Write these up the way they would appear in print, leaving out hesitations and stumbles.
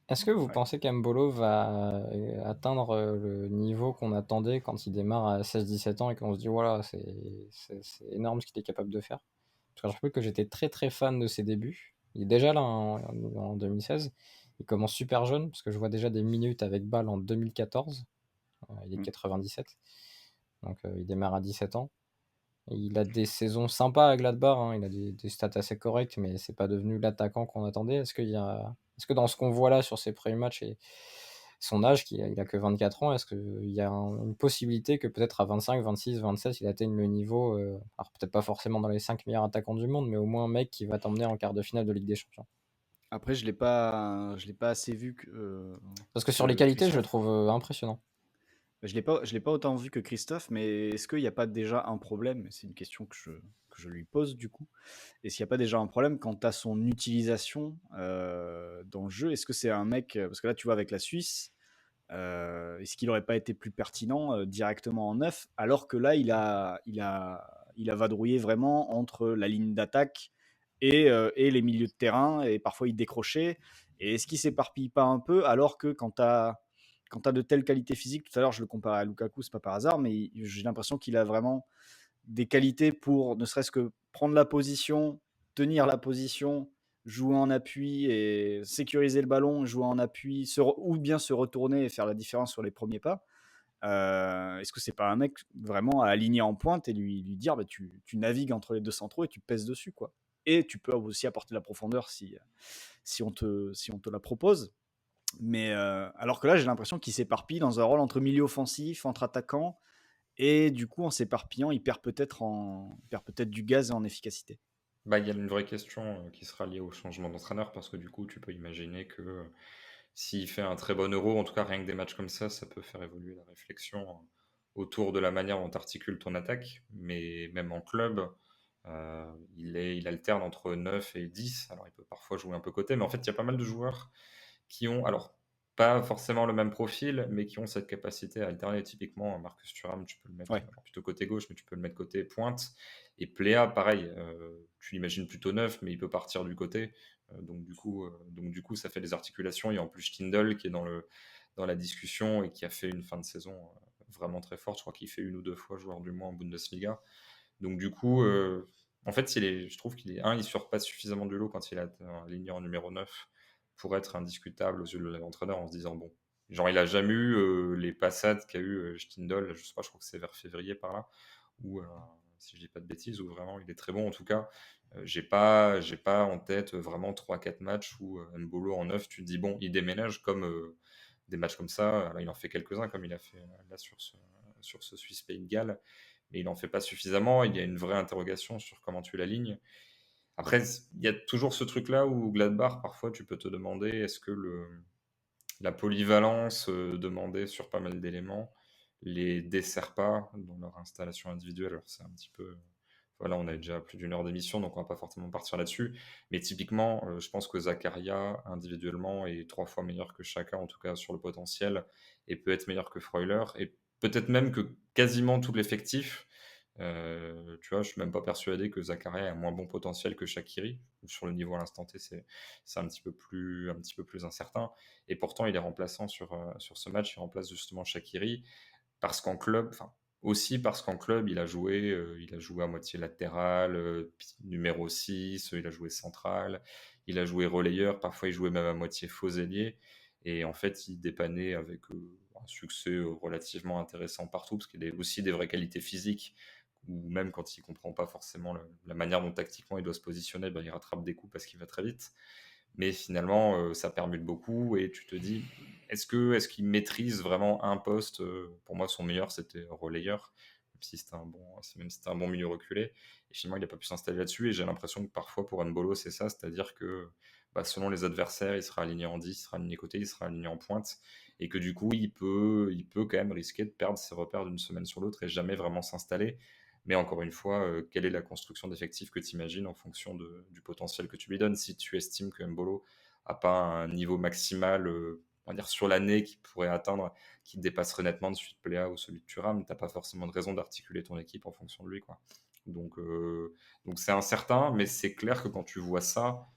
Est-ce que vous Ouais. pensez qu'Embolo va atteindre le niveau qu'on attendait quand il démarre à 16-17 ans et qu'on se dit voilà, c'est énorme ce qu'il est capable de faire? Parce que je rappelle que j'étais très très fan de ses débuts. Il est déjà là en 2016. Il commence super jeune parce que je vois déjà des minutes avec balle en 2014. Il est Mm. 97. Donc il démarre à 17 ans. Et il a des saisons sympas à Gladbach, hein. Il a des stats assez correctes, mais c'est pas devenu l'attaquant qu'on attendait. Est-ce que dans ce qu'on voit là sur ses premiers matchs et son âge, il a que 24 ans, est-ce qu'il y a une possibilité que peut-être à 25, 26, 27, il atteigne le niveau, alors peut-être pas forcément dans les 5 meilleurs attaquants du monde, mais au moins un mec qui va t'emmener en quart de finale de Ligue des Champions? Après, je l'ai pas assez vu Parce que sur les que qualités, je le Christophe. trouve impressionnant. Je l'ai pas autant vu que Christophe, mais est-ce qu'il n'y a pas déjà un problème? C'est une question que je lui pose du coup. Est-ce qu'il n'y a pas déjà un problème quant à son utilisation dans le jeu? Est-ce que c'est un mec, parce que là tu vois avec la Suisse, est-ce qu'il n'aurait pas été plus pertinent directement en neuf, alors que là il a vadrouillé vraiment entre la ligne d'attaque et les milieux de terrain, et parfois il décrochait. Et est-ce qu'il s'éparpille pas un peu, alors que quand tu as de telles qualités physiques, tout à l'heure je le comparais à Lukaku, c'est pas par hasard, mais j'ai l'impression qu'il a vraiment des qualités pour ne serait-ce que prendre la position, tenir la position, jouer en appui et sécuriser le ballon, jouer en appui, ou bien se retourner et faire la différence sur les premiers pas. Est-ce que c'est pas un mec vraiment à aligner en pointe et lui dire bah, tu navigues entre les deux centraux et tu pèses dessus, quoi. Et tu peux aussi apporter de la profondeur si on te la propose. Mais alors que là, j'ai l'impression qu'il s'éparpille dans un rôle entre milieu offensif, entre attaquant, et du coup, en s'éparpillant, il perd peut-être du gaz et en efficacité. Bah, il y a une vraie question qui sera liée au changement d'entraîneur parce que du coup, tu peux imaginer que s'il fait un très bon euro, en tout cas rien que des matchs comme ça peut faire évoluer la réflexion autour de la manière dont tu articules ton attaque. Mais même en club, il alterne entre 9 et 10. Alors il peut parfois jouer un peu côté, mais en fait, il y a pas mal de joueurs qui ont, alors pas forcément le même profil, mais qui ont cette capacité à alterner. Typiquement, Marcus Thuram, tu peux le mettre Ouais. alors plutôt côté gauche, mais tu peux le mettre côté pointe. Et Pléa, pareil, tu l'imagines plutôt neuf, mais il peut partir du côté. Donc du coup, ça fait des articulations. Et en plus, Stindl, qui est dans la discussion et qui a fait une fin de saison vraiment très forte. Je crois qu'il fait une ou deux fois joueur du mois en Bundesliga. Donc du coup, en fait, je trouve il surpasse suffisamment du lot quand il est aligné en numéro 9 pour être indiscutable aux yeux de l'entraîneur en se disant, bon, genre il a jamais eu les passades qu'a eu Stindl, je sais pas, je crois que c'est vers février par là, ou si je dis pas de bêtises, où vraiment il est très bon. En tout cas, j'ai pas en tête vraiment trois quatre matchs où Mbolo en 9 tu te dis, bon, il déménage comme des matchs comme ça. Là, il en fait quelques-uns, comme il a fait là sur ce Suisse Pays de Galles, mais il n'en fait pas suffisamment. Il y a une vraie interrogation sur comment tu l'alignes. Après, il y a toujours ce truc-là où Gladbach, parfois, tu peux te demander est-ce que la polyvalence demandée sur pas mal d'éléments les dessert pas dans leur installation individuelle. Alors, c'est un petit peu. Voilà, on a déjà plus d'une heure d'émission, donc on va pas forcément partir là-dessus. Mais typiquement, je pense que Zakaria, individuellement, est trois fois meilleur que chacun, en tout cas sur le potentiel, et peut être meilleur que Freuler, et peut-être même que quasiment tout l'effectif. Tu vois, je suis même pas persuadé que Zakaria ait un moins bon potentiel que Shaqiri. Sur le niveau à l'instant T, c'est un petit peu plus incertain. Et pourtant, il est remplaçant sur ce match. Il remplace justement Shaqiri parce qu'en club, enfin, aussi parce qu'en club, il a joué à moitié latéral, numéro 6, il a joué central, il a joué relayeur, parfois il jouait même à moitié faux ailier. Et en fait, il dépannait avec un succès relativement intéressant partout, parce qu'il a aussi des vraies qualités physiques, ou même quand il comprend pas forcément la manière dont tactiquement il doit se positionner, ben, il rattrape des coups parce qu'il va très vite. Mais finalement, ça permute beaucoup et tu te dis, est-ce qu'il maîtrise vraiment un poste? Pour moi, son meilleur, c'était relayeur, même si c'était un bon milieu reculé. Et finalement, il n'a pas pu s'installer là-dessus. Et j'ai l'impression que parfois, pour N'Bolo, c'est ça, c'est-à-dire que bah, selon les adversaires, il sera aligné en 10, il sera aligné côté, il sera aligné en pointe. Et que du coup, il peut quand même risquer de perdre ses repères d'une semaine sur l'autre et jamais vraiment s'installer. Mais encore une fois, quelle est la construction d'effectifs que tu imagines en fonction du potentiel que tu lui donnes? Si tu estimes que Mbolo n'a pas un niveau maximal, on va dire sur l'année, qu'il pourrait atteindre, qui dépasserait nettement celui de Pléa ou celui de Thuram, tu n'as pas forcément de raison d'articuler ton équipe en fonction de lui, quoi. Donc c'est incertain, mais c'est clair que quand tu vois ça,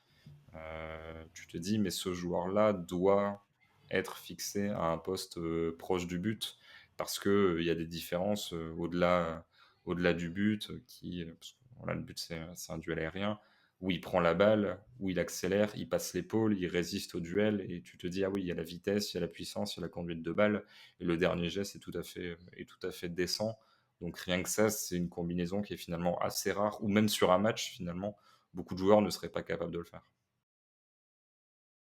Tu te dis, mais ce joueur-là doit être fixé à un poste proche du but parce qu'il y a des différences au-delà du but parce que, voilà, le but c'est un duel aérien où il prend la balle, où il accélère, il passe l'épaule, il résiste au duel et tu te dis ah oui, il y a la vitesse, il y a la puissance, il y a la conduite de balle et le dernier geste est tout à fait décent. Donc rien que ça, c'est une combinaison qui est finalement assez rare ou même sur un match finalement, beaucoup de joueurs ne seraient pas capables de le faire.